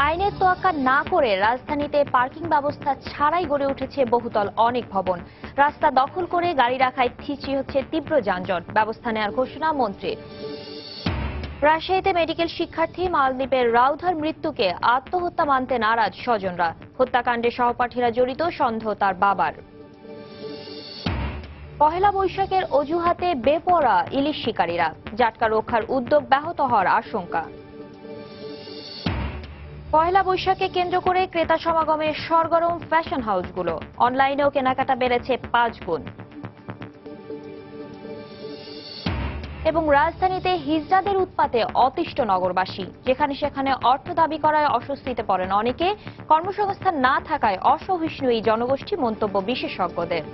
আইনের তোয়াক্কা না করে রাজধানীতে পার্কিং ব্যবস্থা ছাড়াই গড়ে উঠেছে বহুতল অনেক ভবন। রাস্তা দখল করে গাড়ি রাখায় সৃষ্টি হচ্ছে তীব্র যানজট। ব্যবস্থা নেওয়ার ঘোষণা মন্ত্রীর। রাজশাহীতে মেডিকেল শিক্ষার্থী মালদ্বীপের রাউধার মৃত্যুকে আত্মহত্যা মানতে নারাজ স্বজনরা। হত্যাকাণ্ডে সহপাঠীরা জড়িত সন্দেহ তার বাবার। পহেলা বৈশাখের অজুহাতে বেপরোয়া ইলিশ শিকারীরা, জাটকা রক্ষার উদ্যোগ ব্যাহত হওয়ার আশঙ্কা। পহেলা বৈশাখকে কেন্দ্র করে ক্রেতা সমাগমে সরগরম ফ্যাশন হাউসগুলো। অনলাইনেও কেনাকাটা বেড়েছে 5 গুণ। এবং রাজধানীতে হিজড়াদের উৎপাতে অতিষ্ঠ নগরবাসী। যেখানে সেখানে অর্থ দাবি করায় অস্বস্তিতে পড়েন অনেকে। কর্মসংস্থান না থাকায় অসহিষ্ণু এই জনগোষ্ঠী, মন্তব্য বিশেষজ্ঞদের।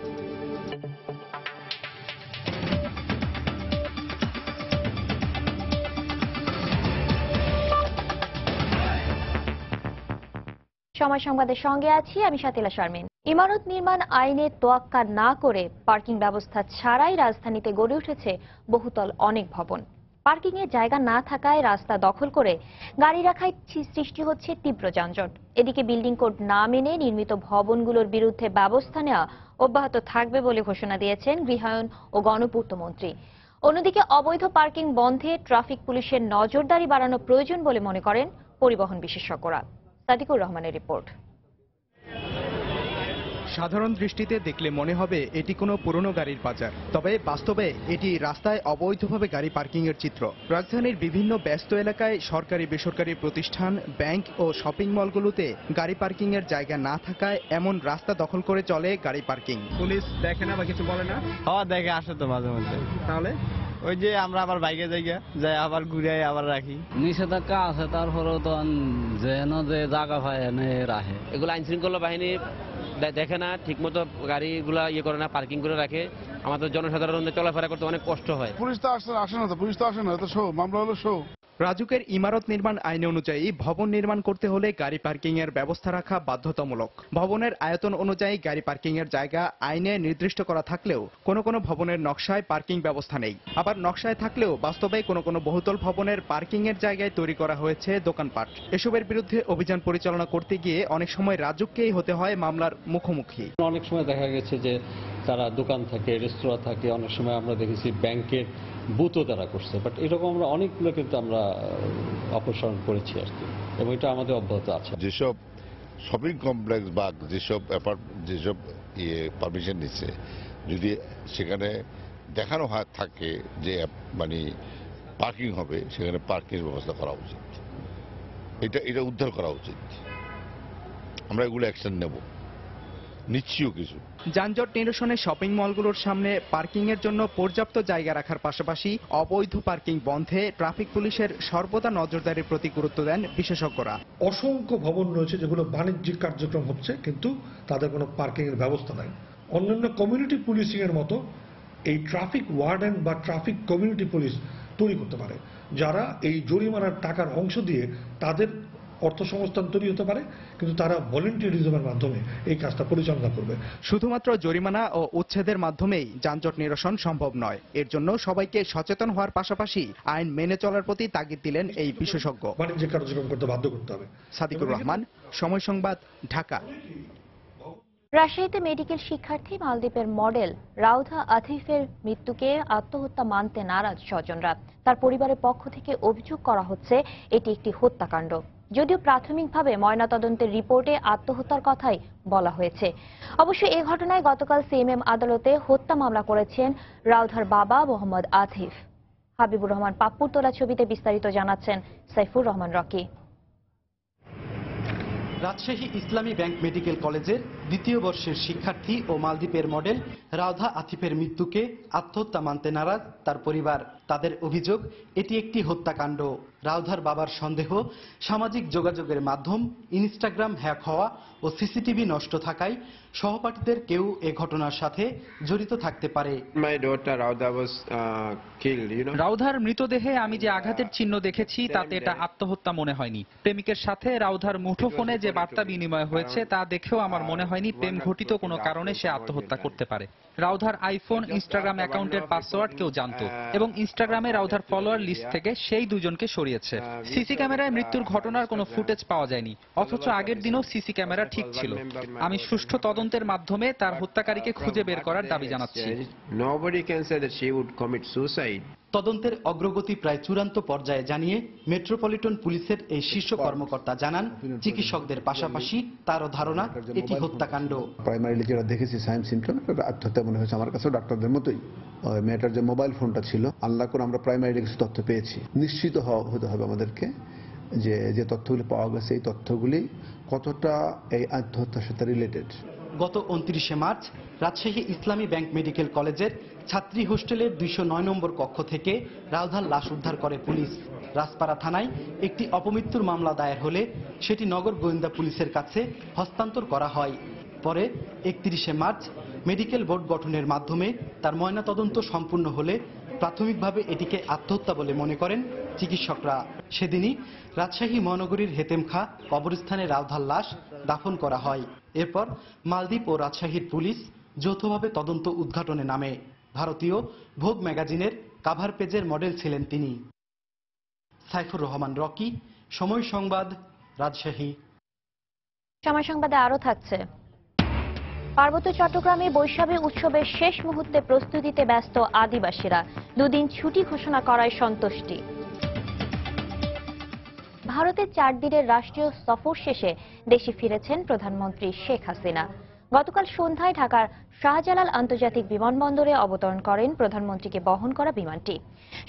সময় সংবাদের সঙ্গে আছি আমি শাতিলা শারমিন। ইমারত নির্মাণ আইনে তোয়াক্কা না করে পার্কিং ব্যবস্থা ছাড়াই রাজধানীতে গড়ে উঠেছে বহুতল অনেক ভবন। পার্কিং এর জায়গা না থাকায় রাস্তা দখল করে গাড়ি রাখায় সৃষ্টি হচ্ছে তীব্র যানজট। এদিকে বিল্ডিং কোড না মেনে নির্মিত ভবনগুলোর বিরুদ্ধে ব্যবস্থা নেওয়া অব্যাহত থাকবে বলে ঘোষণা দিয়েছেন গৃহায়ন ও গণপূর্ত মন্ত্রী। অন্যদিকে অবৈধ পার্কিং বন্ধে ট্রাফিক পুলিশের নজরদারি বাড়ানো প্রয়োজন বলে মনে করেন পরিবহন বিশেষজ্ঞরা। সাদিকুর রহমানের রিপোর্ট। সাধারণ দৃষ্টিতে দেখলে মনে হবে এটি কোনো পুরনো গাড়ির বাজার, তবে বাস্তবে এটি রাস্তায় অবৈধভাবে গাড়ি পার্কিং এর চিত্র। রাজধানীর বিভিন্ন ব্যস্ত এলাকায় সরকারি বেসরকারি প্রতিষ্ঠান, ব্যাংক ও শপিং মলগুলোতে গাড়ি পার্কিং এর জায়গা না থাকায় এমন রাস্তা দখল করে চলে গাড়ি পার্কিং। পুলিশ দেখে না বা কিছু বলে না? হ্যাঁ দেখে, আসে তো মাঝে মধ্যে। তাহলে ওই যে আমরা আবার বাইকে যাই আবার ঘুরে আবার রাখি। নিষেধাজ্ঞা আছে, তারপরেও তো যেন যে জায়গা পায় এনে রাখে। এগুলো আইন শৃঙ্খলা বাহিনী দেখে না, ঠিক মতো গাড়িগুলা করে না, পার্কিং করে রাখে। আমাদের জনসাধারণদের চলাফেরা করতে অনেক কষ্ট হয়। পুলিশ তো আসে না, পুলিশ তো আসে না, তো শো মামলা হলো শো। রাজুকের ইমারত নির্মাণ আইন অনুযায়ী ভবন নির্মাণ করতে হলে গাড়ি পার্কিং এর ব্যবস্থা রাখা বাধ্যতামূলক। ভবনের আয়তন অনুযায়ী গাড়ি পার্কিং এর জায়গা আইনে নির্দিষ্ট করা থাকলেও কোনো কোনো ভবনের নকশায় পার্কিং ব্যবস্থা নেই। আবার নকশায় থাকলেও বাস্তবে কোনো কোনো বহুতল ভবনের পার্কিং এর জায়গায় তৈরি করা হয়েছে দোকানপাট। এসবের বিরুদ্ধে অভিযান পরিচালনা করতে গিয়ে অনেক সময় রাজুককেই হতে হয় মামলার মুখোমুখি। অনেক সময় দেখা গেছে যে তারা দোকান থাকে, রেস্তোরাঁ থাকে, অনেক সময় আমরা দেখেছি ব্যাংকের বুথও তারা করছে, বাট এরকম আমরা অনেকগুলো কিন্তু আমরা অপসারণ করেছি আর কি, এবং এটা আমাদের অব্যাহত আছে। যেসব শপিং কমপ্লেক্স বা যেসব পারমিশন নিচ্ছে, যদি সেখানে দেখানো থাকে যে মানে পার্কিং হবে, সেখানে পার্কিং ব্যবস্থা করা উচিত, এটা উদ্ধার করা উচিত। আমরা এগুলো অ্যাকশন নেব, নিশ্চিত কিছু। যানজট নিরসনে শপিং মলগুলোর সামনে পার্কিং এর জন্য পর্যাপ্ত জায়গা রাখার পাশাপাশি অবৈধ পার্কিং বন্ধে ট্রাফিক পুলিশের সর্বদা নজরদারির প্রতি গুরুত্ব দেন বিশেষজ্ঞরা। অসংখ্য ভবন রয়েছে যেগুলো বাণিজ্যিক কার্যক্রম হচ্ছে, কিন্তু তাদের কোনো পার্কিং এর ব্যবস্থা নাই। অন্যান্য কমিউনিটি পুলিশিং এর মতো এই ট্রাফিক ওয়ার্ডেন বা ট্রাফিক কমিউনিটি পুলিশ তৈরি করতে পারে, যারা এই জরিমানার টাকার অংশ দিয়ে তাদের অর্থসংস্থান তৈরি হতে পারে, কিন্তু তারা ভলেন্টিয়ারিজমের মাধ্যমে এই কাজটা পরিচালনা করবে। শুধুমাত্র জরিমানা ও উচ্ছেদের মাধ্যমেই যানজট নিরসন সম্ভব নয়। এর জন্য সবাইকে সচেতন হওয়ার পাশাপাশি আইন মেনে চলার প্রতি তাগিদ দিলেন এই বিশেষজ্ঞ। বাণিজ্যিক কার্যক্রম করতে বাধ্য করতে হবে। সাদিকুর রহমান, সময় সংবাদ, ঢাকা। রাজশাহীতে মেডিকেল শিক্ষার্থী মালদ্বীপের মডেল রাউধা আতিফের মৃত্যুকে আত্মহত্যা মানতে নারাজ স্বজনরা। তার পরিবারের পক্ষ থেকে অভিযোগ করা হচ্ছে এটি একটি হত্যাকাণ্ড। যদিও প্রাথমিকভাবে ময়নাতদন্তের রিপোর্টে আত্মহত্যার কথাই বলা হয়েছে। অবশ্য এই ঘটনায় গতকাল সিএমএম আদালতে হত্যা মামলা করেছেন রাউধার বাবা মোহাম্মদ আতিফ। হাবিবুর রহমান পাপ্পুর তোলা ছবিতে বিস্তারিত জানাচ্ছেন সাইফুর রহমান রকি। রাজশাহী ইসলামী ব্যাংক মেডিকেল কলেজের দ্বিতীয় বর্ষের শিক্ষার্থী ও মালদ্বীপের মডেল রাউধা আতিফের মৃত্যুকে আত্মহত্যা মানতে নারাজ তার পরিবার। তাদের অভিযোগ এটি একটি হত্যাকাণ্ড। রাউধার বাবার সন্দেহ, সামাজিক যোগাযোগের মাধ্যম ইনস্টাগ্রাম হ্যাক হওয়া ও সিসিটিভি নষ্ট থাকায় সহপাঠীদের কেউ এ ঘটনার সাথে জড়িত থাকতে পারে। রাউধার মৃতদেহে আমি যে আঘাতের চিহ্ন দেখেছি তাতে এটা আত্মহত্যা মনে হয়নি। প্রেমিকের সাথে রাউধার মুঠোফোনে যে বার্তা বিনিময় হয়েছে তা দেখেও আমার মনে হয়নি প্রেম ঘটিত কোনো কারণে সে আত্মহত্যা করতে পারে। রাউধার আইফোন, ইনস্টাগ্রাম অ্যাকাউন্টের পাসওয়ার্ড কেউ জানতো এবং ইনস্টাগ্রামে রাউধার ফলোয়ার লিস্ট থেকে সেই দুজনকে সরিয়েছে। সিসি ক্যামেরায় মৃত্যুর ঘটনার কোনো ফুটেজ পাওয়া যায়নি, অথচ আগের দিনও সিসি ক্যামেরা ঠিক ছিল। আমি সুষ্ঠু তদন্তের মাধ্যমে তার হত্যাকারীকে খুঁজে বের করার দাবি জানাচ্ছি। তদন্তের অগ্রগতি প্রায় চূড়ান্ত পর্যায়ে জানিয়ে মেট্রোপলিটন পুলিশের এই শীর্ষ কর্মকর্তা জানান, চিকিৎসকদের পাশাপাশি তারও ধারণা এটি হত্যাকাণ্ড। প্রাইমারিলি যেটা দেখেছি সাইন সিমটম, আত্মহত্যা মনে হয়েছে আমার কাছেও ডাক্তারদের মতোই। মেয়েটার যে মোবাইল ফোনটা ছিল, আনলক করে আমরা প্রাইমারিলি কিছু তথ্য পেয়েছি। নিশ্চিত হতে হবে আমাদেরকে যে তথ্যগুলি পাওয়া গেছে, এই তথ্যগুলি কতটা এই আত্মহত্যার সাথে রিলেটেড। গত 29শে মার্চ রাজশাহী ইসলামী ব্যাংক মেডিকেল কলেজের ছাত্রী হোস্টেলের 209 নম্বর কক্ষ থেকে রাউধার লাশ উদ্ধার করে পুলিশ। রাজপাড়া থানায় একটি অপমৃত্যুর মামলা দায়ের হলে সেটি নগর গোয়েন্দা পুলিশের কাছে হস্তান্তর করা হয়। পরে 31শে মার্চ মেডিকেল বোর্ড গঠনের মাধ্যমে তার ময়নাতদন্ত সম্পূর্ণ হলে প্রাথমিকভাবে এটিকে আত্মহত্যা বলে মনে করেন চিকিৎসকরা। সেদিনই রাজশাহী মহানগরীর হেতেমখা কবরস্থানে রাউধার লাশ দাফন করা হয়। এরপর মালদ্বীপ ও রাজশাহীর পুলিশ যৌথভাবে তদন্ত উদ্ঘাটনে নামে। ভারতীয় ভোগ ম্যাগাজিনের কাভার পেজের মডেল ছিলেন তিনি। সাইফুর রহমান রকি, সময় সংবাদ, রাজশাহী। সময় সংবাদে আরো থাকছে, পার্বত্য চট্টগ্রামে বৈশাখী উৎসবের শেষ মুহূর্তে প্রস্তুতিতে ব্যস্ত আদিবাসীরা, দুদিন ছুটি ঘোষণা করায় সন্তুষ্টি। ভারতের 4 দিনের রাষ্ট্রীয় সফর শেষে দেশে ফিরেছেন প্রধানমন্ত্রী শেখ হাসিনা। গতকাল সন্ধ্যায় ঢাকার শাহজালাল আন্তর্জাতিক বিমানবন্দরে অবতরণ করেন প্রধানমন্ত্রীকে বহন করা বিমানটি।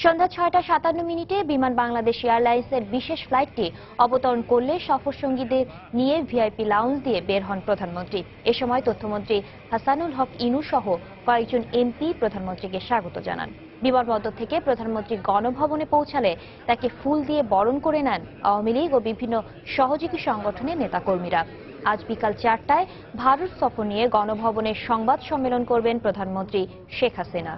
সন্ধ্যা 6:57 বিমান বাংলাদেশ এয়ারলাইন্সের বিশেষ ফ্লাইটটি অবতরণ করলে সফরসঙ্গীদের নিয়ে ভিআইপি লাউঞ্জ দিয়ে বের হন প্রধানমন্ত্রী। এ সময় তথ্যমন্ত্রী হাসানুল হক ইনু সহ কয়েকজন এমপি প্রধানমন্ত্রীকে স্বাগত জানান। বিমানবন্দর থেকে প্রধানমন্ত্রী গণভবনে পৌঁছালে তাকে ফুল দিয়ে বরণ করে নেন আওয়ামী লীগ ও বিভিন্ন সহযোগী সংগঠনের নেতাকর্মীরা। আজ বিকাল 4টায় ভারত সফর নিয়ে গণভবনে সংবাদ সম্মেলন করবেন প্রধানমন্ত্রী শেখ হাসিনা।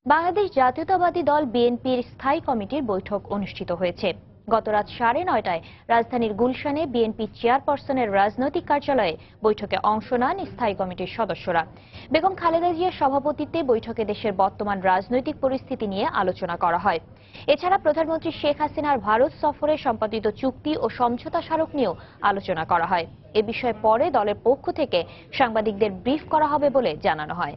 বাংলাদেশ জাতীয়তাবাদী দল বিএনপির স্থায়ী কমিটির বৈঠক অনুষ্ঠিত হয়েছে। গতরাত 9:30টায় রাজধানীর গুলশানে বিএনপি চেয়ারপারসনের রাজনৈতিক কার্যালয়ে বৈঠকে অংশ নেন স্থায়ী কমিটির সদস্যরা। বেগম খালেদা জিয়ার সভাপতিত্বে বৈঠকে দেশের বর্তমান রাজনৈতিক পরিস্থিতি নিয়ে আলোচনা করা হয়। এছাড়া প্রধানমন্ত্রী শেখ হাসিনার ভারত সফরে সম্পাদিত চুক্তি ও সমঝোতা স্মারক নিয়েও আলোচনা করা হয়। এ বিষয়ে পরে দলের পক্ষ থেকে সাংবাদিকদের ব্রিফ করা হবে বলে জানানো হয়।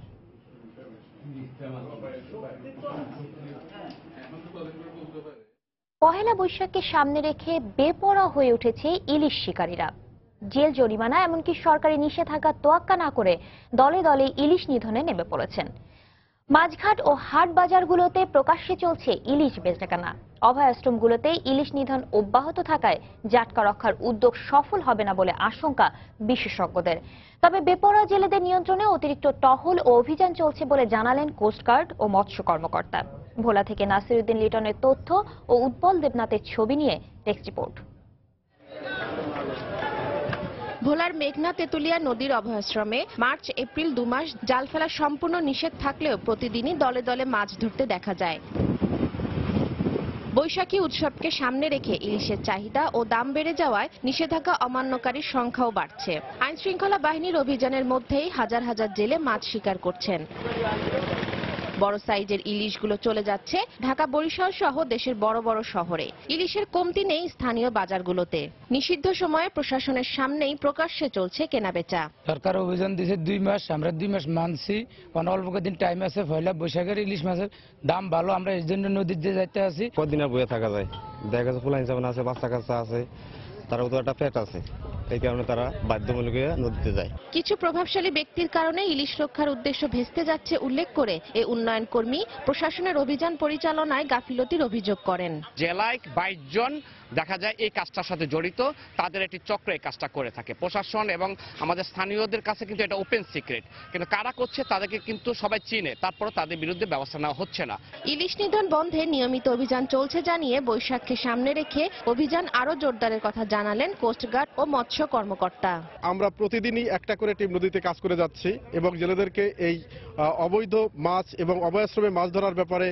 পহেলা বৈশাখকে সামনে রেখে বেপরোয়া হয়ে উঠেছে ইলিশ শিকারীরা। জেল জরিমানা এমনকি সরকারি নিষেধাজ্ঞা তোয়াক্কা না করে দলে দলে ইলিশ নিধনে নেমে পড়েছেন। মাছঘাট ও হাট বাজারগুলোতে প্রকাশ্যে চলছে ইলিশ বেচাকেনা। অভয়াশ্রমগুলোতে ইলিশ নিধন অব্যাহত থাকায় জাটকা রক্ষার উদ্যোগ সফল হবে না বলে আশঙ্কা বিশেষজ্ঞদের। তবে বেপরোয়া জেলেদের নিয়ন্ত্রণে অতিরিক্ত টহল ও অভিযান চলছে বলে জানালেন কোস্টগার্ড ও মৎস্য কর্মকর্তা। ভোলা থেকে নাসিরউদ্দিন লিটনের তথ্য ও উৎপল দেবনাথের ছবি নিয়ে টেক্সট রিপোর্ট। ভোলার মেঘনা তেতুলিয়া নদীর অভয়াশ্রমে মার্চ এপ্রিল 2 মাস জাল ফেলা সম্পূর্ণ নিষেধ থাকলেও প্রতিদিনই দলে দলে মাছ ধরতে দেখা যায়। বৈশাখী উৎসবকে সামনে রেখে ইলিশের চাহিদা ও দাম বেড়ে যাওয়ায় নিষেধাজ্ঞা অমান্যকারীর সংখ্যাও বাড়ছে। আইনশৃঙ্খলা বাহিনীর অভিযানের মধ্যেই হাজার হাজার জেলে মাছ শিকার করছেন। বড় সাইজের ইলিশগুলো চলে যাচ্ছে ঢাকা, বরিশাল সহ দেশের বড় বড় শহরে। ইলিশের কমতি নেই স্থানীয় বাজারগুলোতে। নিষিদ্ধ সময়ে প্রশাসনের সামনেই প্রকাশ্যে চলছে কেনাবেচা। সরকার অভিযান দিয়েছে 2 মাস, আমরা 2 মাস মানছি। অল্প কদিন টাইম আছে। পয়লা বৈশাখের ইলিশ মাছের দাম ভালো, আমরা এই জন্য নদীর দিয়ে যাইতে আছি। কদিন আর বয়ে থাকা যায়, দেখা যাচ্ছে ফুলাইন চাপান আছে, বাচ্চা কাচ্চা আছে, তারাও তো একটা পেট আছে, এই কারণে তারা বাধ্যমূলক নদীতে যায়। কিছু প্রভাবশালী ব্যক্তির কারণে ইলিশ রক্ষার উদ্দেশ্য ভেস্তে যাচ্ছে উল্লেখ করে এই উন্নয়ন কর্মী প্রশাসনের অভিযান পরিচালনায় গাফিলতির অভিযোগ করেন। জেলায় 22 জন দেখা যায় এই কাজটার সাথে জড়িত, তাদের একটি চক্র এই কাজটা করে থাকে। প্রশাসন এবং আমাদের স্থানীয়দের কাছে কিন্তু এটা ওপেন সিক্রেট, কিন্তু কারা করছে তাদেরকে কিন্তু সবাই চিনে, তারপরও তাদের বিরুদ্ধে ব্যবস্থা নেওয়া হচ্ছে না। ইলিশ নিধন বন্ধে নিয়মিত অভিযান চলছে জানিয়ে বৈশাখকে সামনে রেখে অভিযান আরো জোরদারের কথা জানালেন কোস্টগার্ড ও মৎস্য কর্মকর্তা। আমরা প্রতিদিনই একটা করে টিম নদীতে কাজ করে যাচ্ছি এবং জেলেদেরকে এই অবৈধ মাছ এবং অভয়াশ্রমে মাছ ধরার ব্যাপারে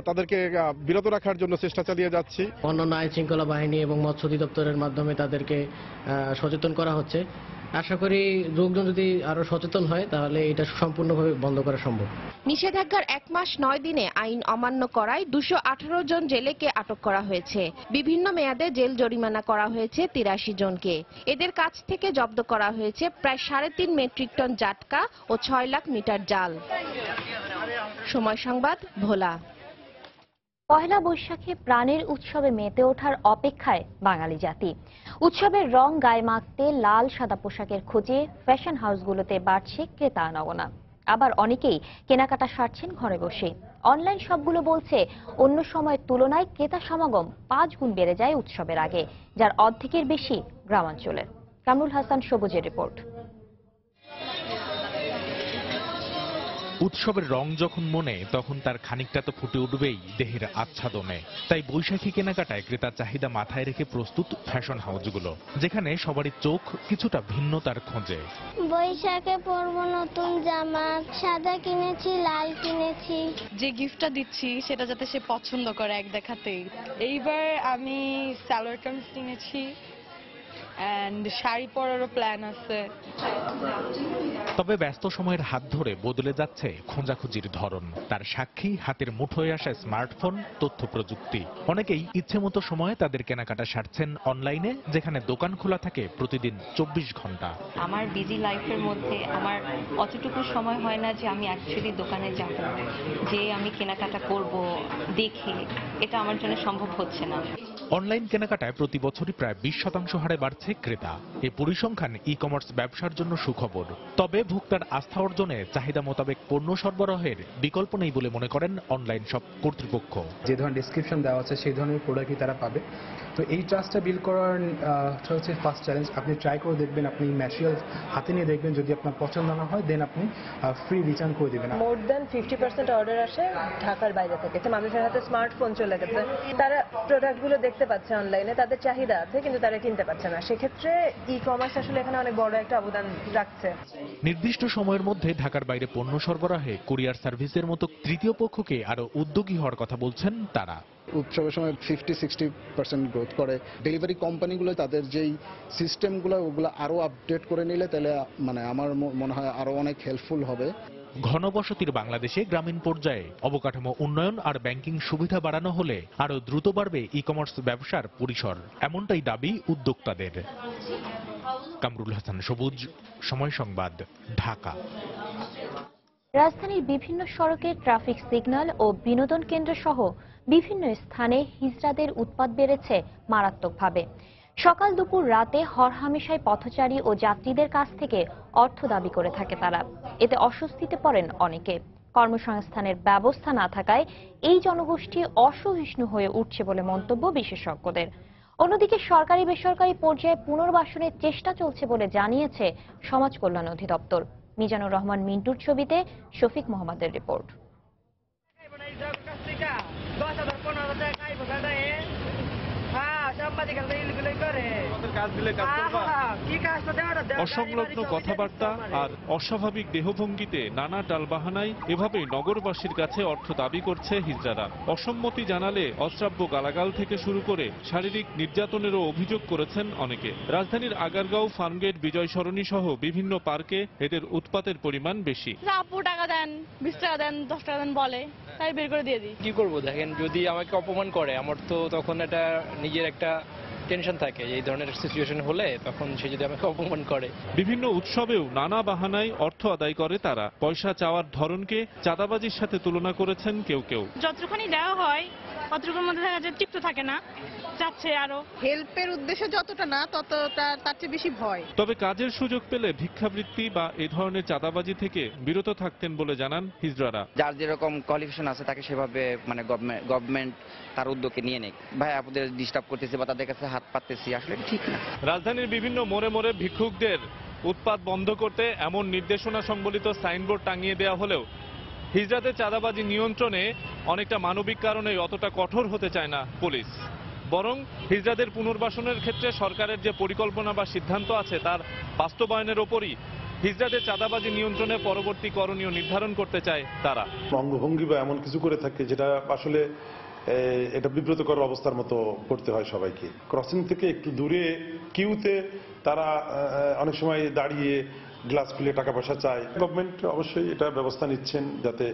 তাদেরকে বিরত রাখার জন্য চেষ্টা চালিয়ে যাচ্ছি। অন্যান্য আইন শৃঙ্খলা বাহিনী এবং মৎস্য অধিদপ্তরের মাধ্যমে তাদেরকে সচেতন করা হচ্ছে আশা করি লোকজন যদি আরো সচেতন হয় তাহলে এটা সম্পূর্ণভাবে বন্ধ করা সম্ভব। নিষেধাজ্ঞার 1 মাস 9 দিনে আইন অমান্য করায় 218 জন জেলেকে আটক করা হয়েছে। বিভিন্ন মেয়াদে জেল জরিমানা করা হয়েছে 83 জনকে। এদের কাছ থেকে জব্দ করা হয়েছে প্রায় 3.5 মেট্রিক টন জাটকা ও 6 লাখ মিটার জাল। সময় সংবাদ, ভোলা। পহেলা বৈশাখে প্রাণের উৎসবে মেতে ওঠার অপেক্ষায় বাঙালি জাতি। উৎসবের রং গায়ে মাখতে লাল সাদা পোশাকের খোঁজে ফ্যাশন হাউসগুলোতে বাড়ছে ক্রেতা আনাগোনা। আবার অনেকেই কেনাকাটা সারছেন ঘরে বসে। অনলাইন শপগুলো বলছে অন্য সময়ের তুলনায় ক্রেতা সমাগম 5 গুণ বেড়ে যায় উৎসবের আগে, যার অর্ধেকের বেশি গ্রামাঞ্চলের। কামরুল হাসান সবুজের রিপোর্ট। উৎসবের রং যখন মনে, তখন তার খানিকটা তো ফুটে উঠবেই দেহের আচ্ছাদনে। তাই বৈশাখী কেনাকাটায় ক্রেতার চাহিদা মাথায় রেখে প্রস্তুত ফ্যাশন হাউসগুলো, যেখানে সবারই চোখ কিছুটা ভিন্নতার খোঁজে। বৈশাখে পরবো নতুন জামা, সাদা কিনেছি, লাল কিনেছি। যে গিফটটা দিচ্ছি সেটা যাতে সে পছন্দ করে এক দেখাতেই। এইবার আমি সালোয়ার কামিজ কিনেছি এন্ড শাড়ি পরারও প্ল্যান আছে। তবে ব্যস্ত সময়ের হাত ধরে বদলে যাচ্ছে খোঁজাখুঁজির ধরন। তার সাক্ষী হাতের মুঠোয় আসা স্মার্টফোন, তথ্য প্রযুক্তি। অনেকেই ইচ্ছে মতো সময়ে তাদের কেনাকাটা সারছেন অনলাইনে, যেখানে দোকান খোলা থাকে প্রতিদিন 24 ঘন্টা। আমার বিজি লাইফের মধ্যে আমার অতটুকু সময় হয় না যে আমি অ্যাকচুয়ালি দোকানে যাব, যে আমি কেনাকাটা করব দেখে, এটা আমার জন্য সম্ভব হচ্ছে না। অনলাইন কেনাকাটায় প্রতি বছরই প্রায় 20% হারে বাড়ছে ক্রেতা। এই পরিসংখ্যান ই কমার্স ব্যবসার জন্য সুখবর। তবে ভোক্তার আস্থা অর্জনে চাহিদা মোতাবেক পণ্য সরবরাহের বিকল্প নেই বলে মনে করেন অনলাইন শপ কর্তৃপক্ষ। যে ধরনের ডেসক্রিপশন দেওয়া আছে সেই ধরনের প্রোডাক্টই তারা পাবে। তো এই ট্রাস্টটা বিল্ড করার হচ্ছে ফার্স্ট চ্যালেঞ্জ। আপনি ট্রাই করে দেখবেন, আপনি ম্যাটেরিয়াল হাতে নিয়ে দেখবেন, যদি আপনার পছন্দ না হয় দেন আপনি ফ্রি রিটার্ন করে দেবেন। মোর দ্যান 50% অর্ডার আসে ঢাকার বাইরে থেকে। মানুষের হাতে স্মার্টফোন চলে গেছে, তারা প্রোডাক্টগুলো দেখতে পাচ্ছে অনলাইনে, তাদের চাহিদা আছে কিন্তু তারা কিনতে পারছে না। সেক্ষেত্রে ই কমার্স আসলে এখানে অনেক বড় একটা অবদান রাখছে। নির্দিষ্ট সময়ের মধ্যে ঢাকার বাইরে পণ্য সরবরাহে কুরিয়ার সার্ভিসের মতো তৃতীয় পক্ষকে আরো উদ্যোগী হওয়ার কথা বলছেন তারা। উৎসবের সময় 50-60% গ্রোথ করে। ডেলিভারি কোম্পানিগুলো তাদের যেই সিস্টেমগুলো ওগুলো আরো আপডেট করে নিলে তাহলে মানে আমার মনে হয় আরো অনেক হেল্পফুল হবে। ঘনবসতির বাংলাদেশে গ্রামীণ পর্যায়ে অবকাঠামো উন্নয়ন আর ব্যাংকিং সুবিধা বাড়ানো হলে আরো দ্রুত বাড়বে ই কমার্স ব্যবসার পরিসর, এমনটাই দাবি উদ্যোক্তাদের। কামরুল হাসান সবুজ, সময় সংবাদ, ঢাকা। রাজধানীর বিভিন্ন সড়কে ট্রাফিক সিগন্যাল ও বিনোদন কেন্দ্র সহ বিভিন্ন স্থানে হিজড়াদের উৎপাত বেড়েছে মারাত্মকভাবে। সকাল দুপুর রাতে হরহামেশাই পথচারী ও যাত্রীদের কাছ থেকে অর্থ দাবি করে থাকে তারা। এতে অস্বস্তিতে পড়েন অনেকে। কর্মসংস্থানের ব্যবস্থা না থাকায় এই জনগোষ্ঠী অসহিষ্ণু হয়ে উঠছে বলে মন্তব্য বিশেষজ্ঞদের। অন্যদিকে সরকারি বেসরকারি পর্যায়ে পুনর্বাসনের চেষ্টা চলছে বলে জানিয়েছে সমাজ কল্যাণ অধিদপ্তর। মিজানুর রহমান মিন্টুর ছবিতে শফিক মোহাম্মদের রিপোর্ট। অসংলগ্ন কথাবার্তা আর অস্বাভাবিক দেহভঙ্গিতে নানা টালবাহানায় এভাবেই নগরবাসীর কাছে অর্থ দাবি করছে হিজড়ারা। অসম্মতি জানালে অশ্রাব্য গালাগাল থেকে শুরু করে শারীরিক নির্যাতনেরও অভিযোগ করেছেন অনেকে। রাজধানীর আগারগাঁও, ফার্মগেট, বিজয় সরণি সহ বিভিন্ন পার্কে এদের উৎপাতের পরিমাণ বেশি। টাকা দেন, 20 টাকা দেন, 10 টাকা দেন বলে, তাই বের করে দিয়ে দিই। কি করবো দেখেন, যদি আমাকে অপমান করে আমার তো তখন এটা নিজের একটা টেনশন থাকে। এই ধরনের সিচুয়েশন হলে তখন সে যদি আমাকে অপমান করে। বিভিন্ন উৎসবেও নানা বাহানায় অর্থ আদায় করে তারা। পয়সা চাওয়ার ধরনকে চাঁদাবাজির সাথে তুলনা করেছেন কেউ কেউ। যতটুকুনি দেওয়া হয় ততটুকুর মধ্যে দেখা যায় তৃপ্ত থাকে না, চাচ্ছে আরো। হেল্পের উদ্দেশ্যে যতটা না ততটা তার চেয়ে বেশি ভয়। তবে কাজের সুযোগ পেলে ভিক্ষাবৃত্তি বা এ ধরনের চাঁদাবাজি থেকে বিরত থাকতেন বলে জানান হিজড়ারা। যার যেরকম কোয়ালিফিকেশন আছে তাকে সেভাবে মানে গভর্নমেন্ট তার উদ্যোগে নিয়ে নেয়। ভাই আপনাদের ডিস্টার্ব করতেছে বা তাদের কাছে হাত পাততেছি, আসলে ঠিক না। রাজধানীর বিভিন্ন মোড়ে মোড়ে ভিক্ষুকদের উৎপাত বন্ধ করতে এমন নির্দেশনা সংবলিত সাইনবোর্ড টাঙিয়ে দেওয়া হলেও হিজড়াদের চাঁদাবাজি নিয়ন্ত্রণে অনেকটা মানবিক কারণে অতটা কঠোর হতে চায় না পুলিশ। বরং হিজড়াদের পুনর্বাসনের ক্ষেত্রে সরকারের যে পরিকল্পনা বা সিদ্ধান্ত আছে তার বাস্তবায়নের ওপরই হিজড়াদের চাঁদাবাজি নিয়ন্ত্রণে পরবর্তী করণীয় নির্ধারণ করতে চায় তারা। অঙ্গভঙ্গি বা এমন কিছু করে থাকে যেটা আসলে এটা বিব্রতকর অবস্থার মতো করতে হয় সবাইকে। ক্রসিং থেকে একটু দূরে কিউতে তারা অনেক সময় দাঁড়িয়ে গ্লাস খুলে টাকা পয়সা চায়। গভর্নমেন্ট অবশ্যই এটা ব্যবস্থা নিচ্ছেন যাতে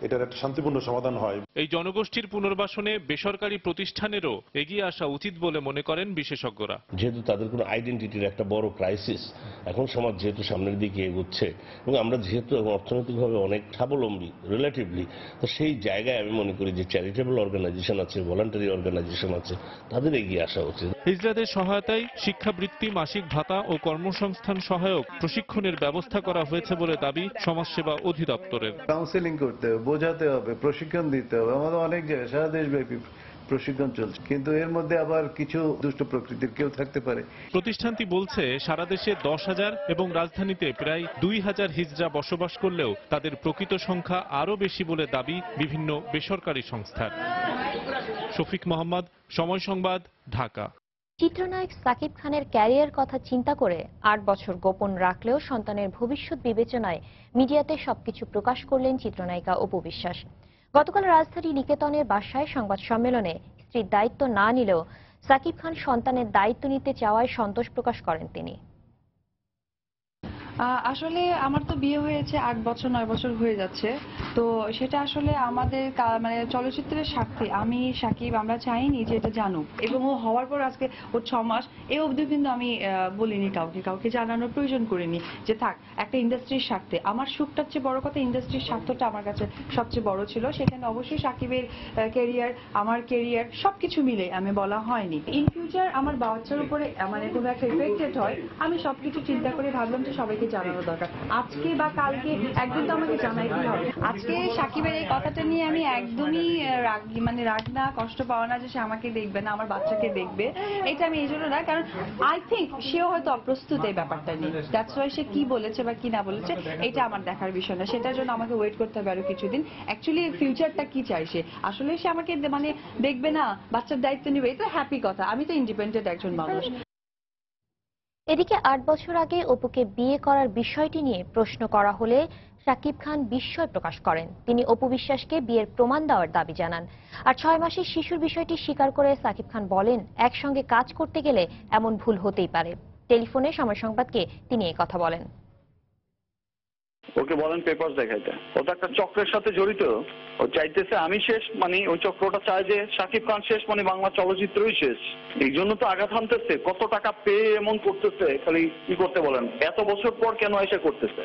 এটার একটা শান্তিপূর্ণ সমাধান হয়। এই জনগোষ্ঠীর পুনর্বাসনে বেসরকারি প্রতিষ্ঠানেরও এগিয়ে আসা উচিত বলে মনে করেন বিশেষজ্ঞরা। যেহেতু তাদের কোনো আইডেন্টিটির একটা বড় ক্রাইসিস, এখন সমাজ যেহেতু সামনের দিকে এগোচ্ছে এবং আমরা যেহেতু অর্থনৈতিকভাবে অনেক স্বাবলম্বী রিলেটিভলি, তো সেই জায়গায় আমি মনে করি যে চ্যারিটেবল অর্গানাইজেশন আছে, ভলান্টারি অর্গানাইজেশন আছে, তাদের এগিয়ে আসা উচিত। হিজড়াদের সহায়তায় শিক্ষাবৃত্তি, মাসিক ভাতা ও কর্মসংস্থান সহায়ক প্রশিক্ষণের ব্যবস্থা করা হয়েছে বলে দাবি সমাজসেবা অধিদপ্তরের। কাউন্সেলিং করতে হবে, বোঝাতে হবে, প্রশিক্ষণ দিতে হবে। আমাদের অনেক জায়গায় সারা দেশব্যাপী প্রশিক্ষণ চলছে, কিন্তু এর মধ্যে আবার কিছু দুষ্ট প্রকৃতির কেউ থাকতে পারে। প্রতিষ্ঠানটি বলছে সারা দেশে 10,000 এবং রাজধানীতে প্রায় 2,000 হিজড়া বসবাস করলেও তাদের প্রকৃত সংখ্যা আরও বেশি বলে দাবি বিভিন্ন বেসরকারি সংস্থার। শফিক মোহাম্মদ, সময় সংবাদ, ঢাকা। চিত্রনায়ক সাকিব খানের ক্যারিয়ার কথা চিন্তা করে 8 বছর গোপন রাখলেও সন্তানের ভবিষ্যৎ বিবেচনায় মিডিয়াতে সবকিছু প্রকাশ করলেন চিত্রনায়িকা অপু বিশ্বাস। গতকাল রাজধানী নিকেতনের বাসায় সংবাদ সম্মেলনে স্ত্রীর দায়িত্ব না নিলেও সাকিব খান সন্তানের দায়িত্ব নিতে চাওয়ায় সন্তোষ প্রকাশ করেন তিনি। আসলে আমার তো বিয়ে হয়েছে 8 বছর 9 বছর হয়ে যাচ্ছে, তো সেটা আসলে আমাদের মানে চলচ্চিত্রের স্বার্থে আমি সাকিব আমরা চাইনি যে এটা জানুক, এবং ও হওয়ার পর আজকে ওর 6 মাস এই অবধি কিন্তু আমি বলিনি কাউকে জানানোর প্রয়োজন করিনি যে থাক, একটা ইন্ডাস্ট্রির স্বার্থে আমার সুখটার চেয়ে বড় কথা ইন্ডাস্ট্রির স্বার্থটা আমার কাছে সবচেয়ে বড় ছিল। সেখানে অবশ্যই সাকিবের ক্যারিয়ার, আমার ক্যারিয়ার সবকিছু মিলে আমি বলা হয়নি। ইন ফিউচার আমার বাচ্চার উপরে মানে কোনো একটা ইফেক্টেড হয়, আমি সবকিছু চিন্তা করে ভাবলাম যে সবাইকে জানানো দরকার, আজকে বা কালকে একদিন তো আমাকে জানাইতেই হবে। আজকে সাকিবের এই কথাটা নিয়ে আমি একদমই রাগ না, কষ্ট পাওয়া না যে সে আমাকে দেখবে না, আমার বাচ্চাকে দেখবে, এটা আমি এই জন্য না, কারণ আই থিঙ্ক সেও হয়তো অপ্রস্তুত এই ব্যাপারটা নিয়ে। দ্যাটস ওয়াই সে কি বলেছে বা কি না বলেছে এটা আমার দেখার বিষয় না, সেটার জন্য আমাকে ওয়েট করতে হবে আরো কিছুদিন। অ্যাকচুয়ালি ফিউচারটা কি চাই সে, আসলে সে আমাকে মানে দেখবে না, বাচ্চার দায়িত্ব নেবে, এই তো হ্যাপি কথা। আমি তো ইন্ডিপেন্ডেন্ট একজন মানুষ। এদিকে 8 বছর আগে অপুকে বিয়ে করার বিষয়টি নিয়ে প্রশ্ন করা হলে সাকিব খান বিস্ময় প্রকাশ করেন। তিনি অপু বিশ্বাসকে বিয়ের প্রমাণ দেওয়ার দাবি জানান। আর 6 মাসের শিশুর বিষয়টি স্বীকার করে সাকিব খান বলেন, একসঙ্গে কাজ করতে গেলে এমন ভুল হতেই পারে। টেলিফোনে সময় সংবাদকে তিনি এই কথা বলেন। ওকে বলেন পেপার দেখাইতে, ও তো একটা চক্রের সাথে জড়িত। ও চাইতেছে আমি শেষ, মানে ওই চক্রটা চায় যে সাকিব খান শেষ, মানে বাংলা চলচ্চিত্রই শেষ। এই জন্য তো আঘাত হানতেছে, কত টাকা পেয়ে এমন করতেছে, খালি কি করতে বলেন, এত বছর পর কেন এসে করতেছে।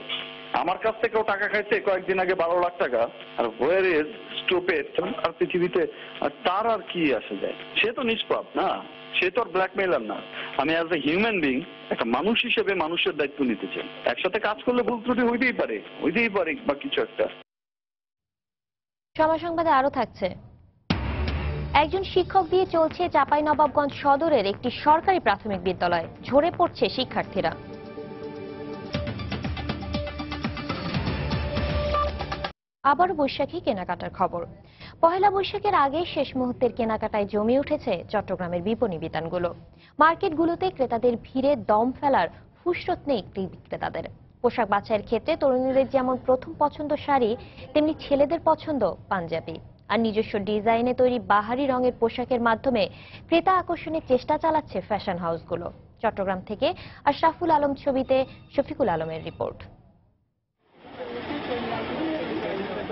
আমার কাছ থেকেও টাকা খাইছে কয়েকদিন আগে 12 লাখ টাকা। আর হোয়ার ইজ স্টুপিড আর পৃথিবীতে, আর তার আর কি আসে যায়, সে তো নিষ্পাপ না, সে তো আর ব্ল্যাকমেইলার না। আমি অ্যাজ এ হিউম্যান বিং, একটা মানুষ হিসেবে মানুষের দায়িত্ব নিতে চাই। একসাথে কাজ করলে ভুল ত্রুটি হইতেই পারে বা কিছু একটা। সময় সংবাদে আরো থাকছে, একজন শিক্ষক দিয়ে চলছে চাঁপাইনবাবগঞ্জ সদরের একটি সরকারি প্রাথমিক বিদ্যালয়, ঝরে পড়ছে শিক্ষার্থীরা। আবার বৈশাখী কেনাকাটার খবর। পহেলা বৈশাখের আগে শেষ মুহূর্তের কেনাকাটায় জমে উঠেছে চট্টগ্রামের বিপণী বিতানগুলো। মার্কেটগুলোতে ক্রেতাদের ভিড়ে দম ফেলার ফুসরত নেই বিক্রেতাদের। পোশাক বাছাইয়ের ক্ষেত্রে তরুণীদের যেমন প্রথম পছন্দ শাড়ি, তেমনি ছেলেদের পছন্দ পাঞ্জাবি। আর নিজস্ব ডিজাইনে তৈরি বাহারি রঙের পোশাকের মাধ্যমে ক্রেতা আকর্ষণের চেষ্টা চালাচ্ছে ফ্যাশন হাউসগুলো। চট্টগ্রাম থেকে আশরাফুল আলম ছবিতে শফিকুল আলমের রিপোর্ট।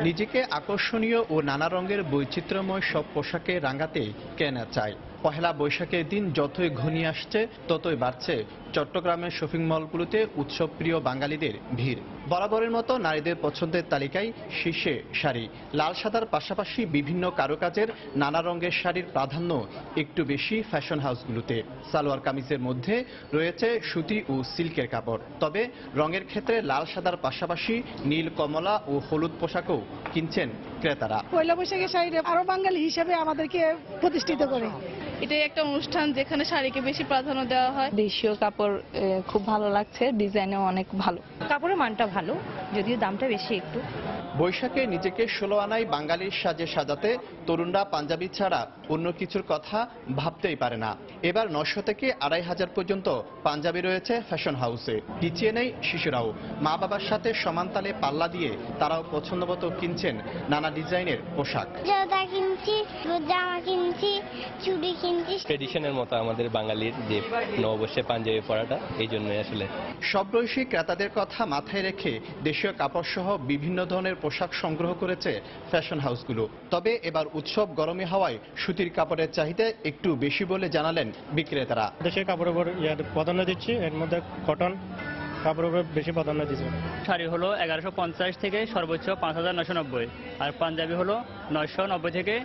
নিজেকে আকর্ষণীয় ও নানা রঙের বৈচিত্র্যময় সব পোশাকে রাঙাতে কেনা চায়। পহেলা বৈশাখের দিন যতই ঘনিয়ে আসছে ততই বাড়ছে চট্টগ্রামের শপিং মলগুলোতে উৎসবপ্রিয় বাঙালিদের ভিড়। বরাবরের মতো নারীদের পছন্দের তালিকায় শীর্ষে শাড়ি। লাল সাদার পাশাপাশি বিভিন্ন কারুকাজের নানা রঙের শাড়ির প্রাধান্য একটু বেশি ফ্যাশন হাউসগুলোতে। সালোয়ার কামিজের মধ্যে রয়েছে সুতি ও সিল্কের কাপড়। তবে রঙের ক্ষেত্রে লাল সাদার পাশাপাশি নীল, কমলা ও হলুদ পোশাকও কিনছেন ক্রেতারা। পয়লা বৈশাখের শাড়িটা আরো বাঙালি হিসেবে আমাদেরকে প্রতিষ্ঠিত করে। এটাই একটা অনুষ্ঠান যেখানে শাড়িকে বেশি প্রাধান্য দেওয়া হয়। দেশীয় কাপড় খুব ভালো লাগছে, ডিজাইনও অনেক ভালো, কাপড়ের মানটা ভালো, যদিও দামটা বেশি একটু। বৈশাখে নিজেকে 16 আনায় বাঙালির সাজে সাজাতে তরুণরা পাঞ্জাবি ছাড়া অন্য কিছুর কথা ভাবতেই পারে না। এবার 900 থেকে 2500 পর্যন্ত পাঞ্জাবি রয়েছে ফ্যাশন হাউসে। পিছিয়ে নেই শিশুরাও। মা বাবার সাথে সমান তালে পাল্লা দিয়ে তারাও পছন্দমতো কিনছেন নানা ডিজাইনের পোশাক। জুতা কিনছি, জামা কিনছি, চুড়ি কিনছি। ট্রেডিশনের মতো আমাদের বাঙালির যে নববর্ষে পাঞ্জাবি পরাটা, এই জন্যই আসলে। সব বয়সী ক্রেতাদের কথা মাথায় রেখে দেশীয় কাপড় সহ বিভিন্ন ধরনের পোশাক সংগ্রহ করেছে ফ্যাশন হাউসগুলো। তবে এবার উৎসব গরমে হওয়ায় সুতির কাপড়ের চাহিদা একটু বেশি বলে জানালেন বিক্রেতারা। দেশের কাপড়ের উপর প্রাধান্য দিচ্ছি, এর মধ্যে কটন কাপড়ের উপর বেশি প্রাধান্য দিচ্ছে। শাড়ি হলো 1150 থেকে সর্বোচ্চ 5990, আর পাঞ্জাবি হলো 990 থেকে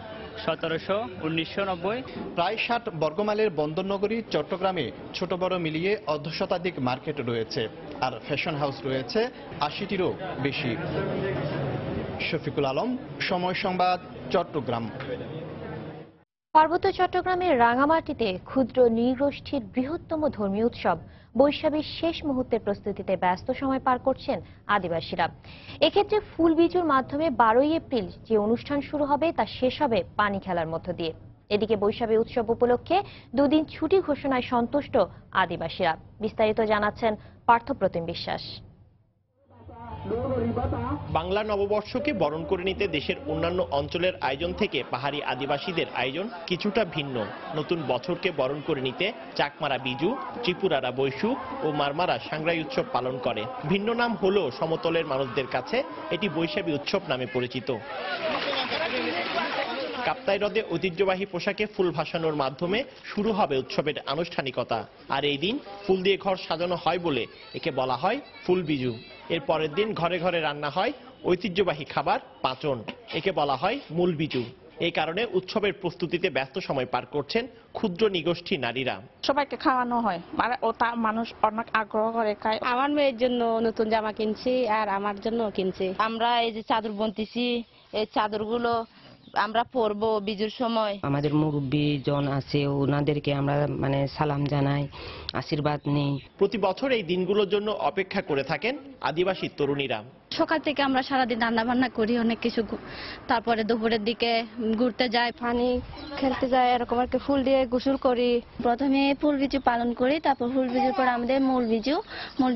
1700, 1990। প্রায় 60 বর্গমাইলের বন্দরনগরী চট্টগ্রামে ছোট বড় মিলিয়ে অর্ধশতাধিক মার্কেট রয়েছে, আর ফ্যাশন হাউস রয়েছে 80টিরও বেশি। শফিকুল আলম, সময় সংবাদ, চট্টগ্রাম। পার্বত্য চট্টগ্রামের রাঙামাটিতে ক্ষুদ্র নৃগোষ্ঠীর বৃহত্তম ধর্মীয় উৎসব বৈশাখীর শেষ মুহূর্তের প্রস্তুতিতে ব্যস্ত সময় পার করছেন আদিবাসীরা। এক্ষেত্রে ফুল বিজুর মাধ্যমে 12 এপ্রিল যে অনুষ্ঠান শুরু হবে তা শেষ হবে পানি খেলার মধ্য দিয়ে। এদিকে বৈশাখী উৎসব উপলক্ষে 2 দিন ছুটি ঘোষণায় সন্তুষ্ট আদিবাসীরা। বিস্তারিত জানাচ্ছেন পার্থপ্রতিম বিশ্বাস। বাংলা নববর্ষকে বরণ করে নিতে দেশের অন্যান্য অঞ্চলের আয়োজন থেকে পাহাড়ি আদিবাসীদের আয়োজন কিছুটা ভিন্ন। নতুন বছরকে বরণ করে নিতে চাকমারা বিজু, ত্রিপুরারা বৈশু ও মারমারা সাংগ্রাই উৎসব পালন করে। ভিন্ন নাম হলেও সমতলের মানুষদের কাছে এটি বৈশাখী উৎসব নামে পরিচিত। কাপ্তাই হ্রদে ঐতিহ্যবাহী পোশাকে ফুল ভাসানোর মাধ্যমে শুরু হবে উৎসবের আনুষ্ঠানিকতা। আর এই দিন ফুল দিয়ে ঘর সাজানো হয় বলে একে বলা হয় ফুল বিজু। এর পরের দিন ঘরে ঘরে রান্না হয় ঐতিহ্যবাহী খাবার পাঁচন, একে বলা হয় মূল বিজু। এই কারণে উৎসবের প্রস্তুতিতে ব্যস্ত সময় পার করছেন ক্ষুদ্র নিগোষ্ঠী নারীরা। সবাইকে খাওয়ানো হয়, ও তা মানুষ অনেক আগ্রহ করে খায়। আমার মেয়ের জন্য নতুন জামা কিনছি, আর আমার জন্য কিনছি। আমরা এই যে চাদর বুনতেছি, এই চাদরগুলো আমরা পরবো বিজুর সময়। আমাদের মুরব্বী জন আছে, ওনাদেরকে আমরা সালাম জানাই, আশীর্বাদ নিই। প্রতি বছর এই দিনগুলোর জন্য অপেক্ষা করে থাকেন আদিবাসী তরুণীরা। সকাল থেকে আমরা সারাদিন রান্না বান্না করি অনেক কিছু, তারপরে দুপুরের দিকে ঘুরতে যাই, পানি খেলতে যাই, এরকম আর কি ফুল দিয়ে গোসল করি। প্রথমে ফুল বিজু পালন করি, তারপর ফুল বিজুর পর আমাদের মূল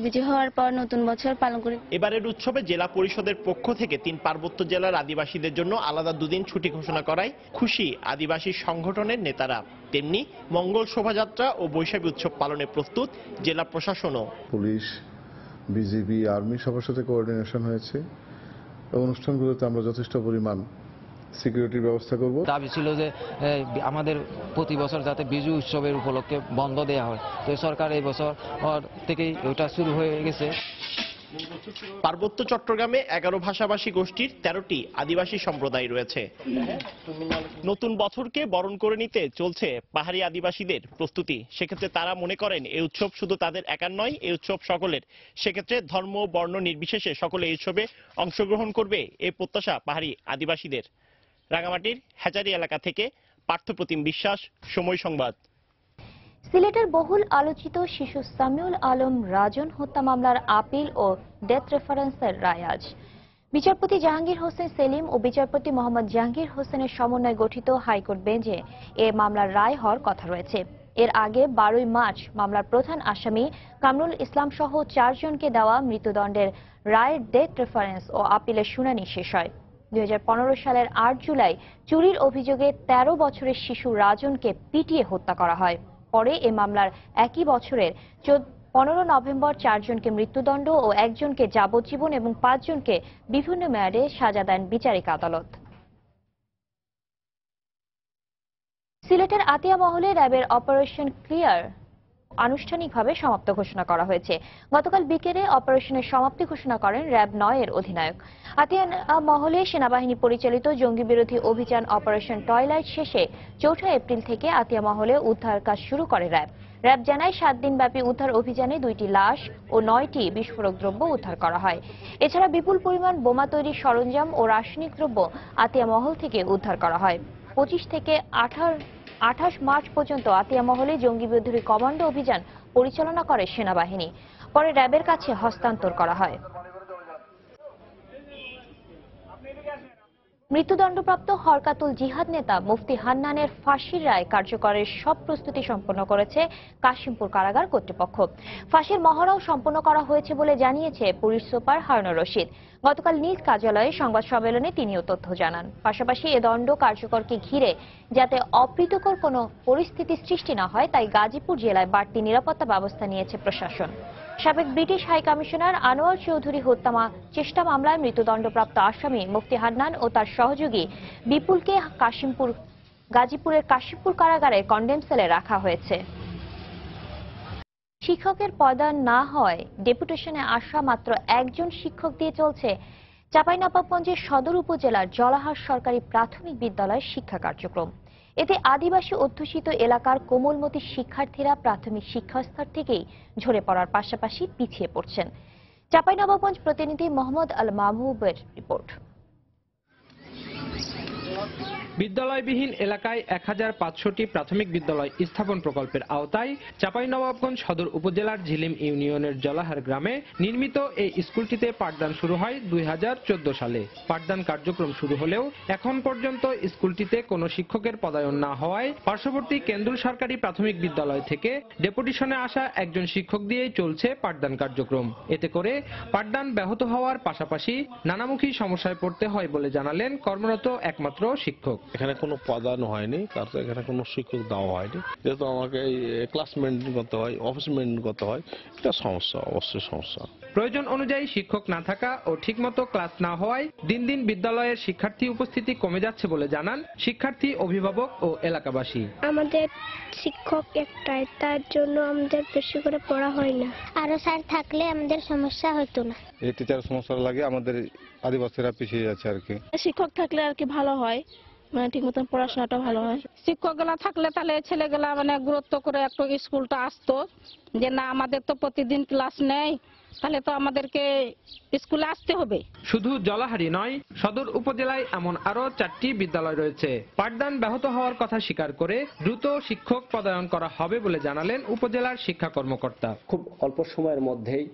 বিজু হওয়ার পর নতুন বছর পালন করি। এবারের উৎসবে জেলা পরিষদের পক্ষ থেকে 3 পার্বত্য জেলার আদিবাসীদের জন্য আলাদা 2 দিন ছুটি ঘোষণা করায় খুশি আদিবাসী সংগঠনের নেতারা। তেমনি মঙ্গল শোভাযাত্রা ও বৈশাখী উৎসব পালনে প্রস্তুত জেলা প্রশাসনও। পুলিশ, বিজিবি, আর্মি সবার সাথে কোঅর্ডিনেশন হয়েছে। অনুষ্ঠানগুলোতে আমরা যথেষ্ট পরিমাণ সিকিউরিটির ব্যবস্থা করব। দাবি ছিল যে আমাদের প্রতি বছর যাতে বিজু উৎসবের উপলক্ষে বন্ধ দেওয়া হয়, তো সরকার এই বছর থেকেই ওটা শুরু হয়ে গেছে। পার্বত্য চট্টগ্রামে 11 ভাষাভাষী গোষ্ঠীর 13টি আদিবাসী সম্প্রদায় রয়েছে। নতুন বছরকে বরণ করে নিতে চলছে পাহাড়ি আদিবাসীদের প্রস্তুতি। সেক্ষেত্রে তারা মনে করেন এই উৎসব শুধু তাদের একার নয়, এই উৎসব সকলের। সেক্ষেত্রে ধর্ম বর্ণ নির্বিশেষে সকলে এই উৎসবে অংশগ্রহণ করবে এই প্রত্যাশা পাহাড়ি আদিবাসীদের। রাঙামাটির হ্যাচারি এলাকা থেকে পার্থপ্রতিম বিশ্বাস, সময় সংবাদ। সিলেটের বহুল আলোচিত শিশু সামিউল আলম রাজন হত্যা মামলার আপিল ও ডেথ রেফারেন্সের রায় আজ। বিচারপতি জাহাঙ্গীর হোসেন সেলিম ও বিচারপতি মোহাম্মদ জাহাঙ্গীর হোসেনের সমন্বয়ে গঠিত হাইকোর্ট বেঞ্চে এ মামলার রায় হওয়ার কথা রয়েছে। এর আগে 12 মার্চ মামলার প্রধান আসামি কামরুল ইসলাম সহ 4 জনকে দেওয়া মৃত্যুদণ্ডের রায়ের ডেথ রেফারেন্স ও আপিলের শুনানি শেষ হয়। 2015 সালের 8 জুলাই চুরির অভিযোগে 13 বছরের শিশু রাজনকে পিটিয়ে হত্যা করা হয়। পরে এ মামলার একই বছরের 15 নভেম্বর 4 জনকে মৃত্যুদণ্ড ও 1 জনকে যাবজ্জীবন এবং 5 জনকে বিভিন্ন মেয়াদে সাজা দেন বিচারিক আদালত। সিলেটের আতিয়া মহলে র্যাবের অপারেশন ক্লিয়ার আনুষ্ঠানিকভাবে সমাপ্ত ঘোষণা করা হয়েছে। গতকাল বিকেলে অপারেশনের সমাপ্তি ঘোষণা করেন র্যাব 9 এর অধিনায়ক। আতিয়া মহলে সেনাবাহিনী পরিচালিত জঙ্গি বিরোধী অভিযান অপারেশন টয়লাইট শেষে 4 এপ্রিল থেকে আতিয়া মহলে উদ্ধার কাজ শুরু করে র্যাব। র্যাব জানায় 7 দিনব্যাপী উদ্ধার অভিযানে 2টি লাশ ও 9টি বিস্ফোরক দ্রব্য উদ্ধার করা হয়। এছাড়া বিপুল পরিমাণ বোমা তৈরির সরঞ্জাম ও রাসায়নিক দ্রব্য আতিয়া মহল থেকে উদ্ধার করা হয়। 25 থেকে 28 মার্চ পর্যন্ত আতিয়া মহলে জঙ্গি বিরোধী কমান্ডো অভিযান পরিচালনা করে সেনাবাহিনী, পরে র্যাবের কাছে হস্তান্তর করা হয়। মৃত্যুদণ্ডপ্রাপ্ত হরকাতুল জিহাদ নেতা মুফতি হান্নানের ফাঁসির রায় কার্যকরের সব প্রস্তুতি সম্পন্ন করেছে কাশিমপুর কারাগার কর্তৃপক্ষ। ফাঁসির মহড়াও সম্পন্ন করা হয়েছে বলে জানিয়েছে পুলিশ সুপার হারুনুর রশিদ। গতকাল নিজ কার্যালয়ে সংবাদ সম্মেলনে তিনিও তথ্য জানান। পাশাপাশি এ দণ্ড কার্যকরকে ঘিরে যাতে অপ্রীতিকর কোনো পরিস্থিতি সৃষ্টি না হয় তাই গাজীপুর জেলায় বাড়তি নিরাপত্তা ব্যবস্থা নিয়েছে প্রশাসন। সাবেক British high commissioner Anwar Chowdhury হত্যা চেষ্টা মামলায় মৃত্যুদণ্ডপ্রাপ্ত আসামি মুফতি হান্নান ও তার সহযোগী বিপুলকে গাজীপুরের কাশিমপুর কারাগারে কন্ডেম সেলে রাখা হয়েছে। শিক্ষকের পদায়ন না হয় ডেপুটেশনে আসা মাত্র একজন শিক্ষক দিয়ে চলছে চাঁপাইনবাবগঞ্জের সদর উপজেলার জলাহার সরকারি প্রাথমিক বিদ্যালয়ের শিক্ষা কার্যক্রম। এতে আদিবাসী অধ্যুষিত এলাকার কোমলমতি শিক্ষার্থীরা প্রাথমিক শিক্ষাস্তর থেকেই ঝরে পড়ার পাশাপাশি পিছিয়ে পড়ছেন। চাঁপাইনবাবগঞ্জ প্রতিনিধি মোহাম্মদ আল মাহবুবের রিপোর্ট। বিদ্যালয়বিহীন এলাকায় ১৫০০টি প্রাথমিক বিদ্যালয় স্থাপন প্রকল্পের আওতায় চাঁপাইনবাবগঞ্জ সদর উপজেলার ঝিলিম ইউনিয়নের জলাহার গ্রামে নির্মিত এই স্কুলটিতে পাঠদান শুরু হয় ২০১৪ সালে। পাঠদান কার্যক্রম শুরু হলেও এখন পর্যন্ত স্কুলটিতে কোনো শিক্ষকের পদায়ন না হওয়ায় পার্শ্ববর্তী কেন্দ্রীয় সরকারি প্রাথমিক বিদ্যালয় থেকে ডেপুটেশনে আসা একজন শিক্ষক দিয়েই চলছে পাঠদান কার্যক্রম। এতে করে পাঠদান ব্যাহত হওয়ার পাশাপাশি নানামুখী সমস্যায় পড়তে হয় বলে জানালেন কর্মরত একমাত্র শিক্ষক। এখানে কোনো পদায়ন হয়নি, কারণ এখানে কোনো শিক্ষক দেওয়া হয়নি, যেহেতু আমাকে ক্লাস মেনটেন করতে হয়, অফিস মেনটেন করতে হয়, এটা সমস্যা, অবশ্যই সমস্যা। প্রয়োজন অনুযায়ী শিক্ষক না থাকা ও ঠিকমতো ক্লাস না হওয়ায় দিন দিন বিদ্যালয়ের শিক্ষার্থী উপস্থিতি কমে যাচ্ছে বলে জানান শিক্ষার্থী, অভিভাবক ও এলাকাবাসী। আমাদের শিক্ষক একটাই, তার জন্য আমাদের বেশি করে পড়া হয় না। আরো স্যার থাকলে আমাদের সমস্যা হতো না। এই টিচার সমস্যা লাগে, আমাদের আদিবাসীরা পিছিয়ে যাচ্ছে আর কি। শিক্ষক থাকলে আর কি ভালো হয়, মানে ঠিক মতন পড়াশোনাটা ভালো হয়। শিক্ষকগুলা থাকলে তাহলে ছেলেগুলা মানে গুরুত্ব করে একটু স্কুলটা আসতো, যে না আমাদের তো প্রতিদিন ক্লাস নেই, তাহলে তো আমাদেরকে স্কুলে আসতে হবে। শুধু জলাহারি নয়, সদর উপজেলায় এমন আরো 4টি বিদ্যালয় রয়েছে। পাঠদান ব্যাহত হওয়ার কথা স্বীকার করে দ্রুত শিক্ষক পদায়ন করা হবে বলে জানালেন উপজেলার শিক্ষা কর্মকর্তা। খুব অল্প সময়ের মধ্যেই